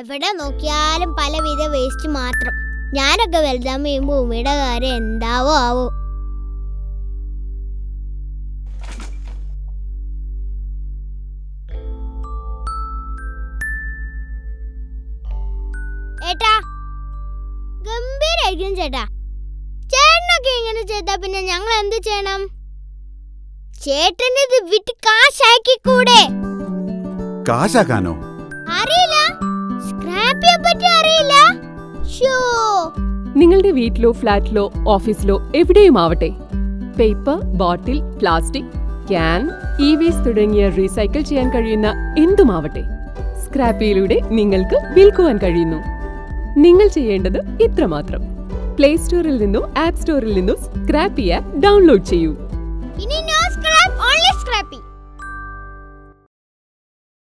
എവിടെ നോക്കിയാലും പലവിധ വേസ്റ്റ് മാത്രം. ഞാനൊക്കെ വലുതാകുമ്പോ ഈ ഭൂമിയുടെ കാര്യം എന്താവോ ആവോ. ഏട്ടാ, ഗംഭീരായിരിക്കും ചേട്ടാ. ചേട്ടനൊക്കെ ഇങ്ങനെ ചെയ്താ പിന്നെ ഞങ്ങൾ എന്ത് ചെയ്യണം? ചേട്ടന് ഇത് വിറ്റ് കാശാക്കിക്കൂടെ? കാശാക്കാനോ? അറിയില്ല, സ്ക്രാപ്പിയെ പറ്റി അറിയില്ല. നിങ്ങളുടെ വീട്ടിലോ ഫ്ലാറ്റിലോ ഓഫീസിലോ എവിടെയുമാവട്ടെ, paper, bottle, plastic, can, waste തുടങ്ങിയ റീസൈക്കിൾ ചെയ്യാൻ കഴിയുന്ന എന്തുമാവട്ടെ സ്ക്രാപ്പിയിലൂടെ നിങ്ങൾക്ക് വിൽക്കുവാൻ കഴിയുന്നു. നിങ്ങൾ ചെയ്യേണ്ടത് ഇത്രമാത്രം: പ്ലേ സ്റ്റോറിൽ നിന്നോ ആപ്പ് സ്റ്റോറിൽ നിന്നോ സ്ക്രാപ്പി ആപ്പ് ഡൗൺലോഡ് ചെയ്യൂ. ഇനി നോ സ്ക്രാപ്പ്, ഓൺലി സ്ക്രാപ്പി.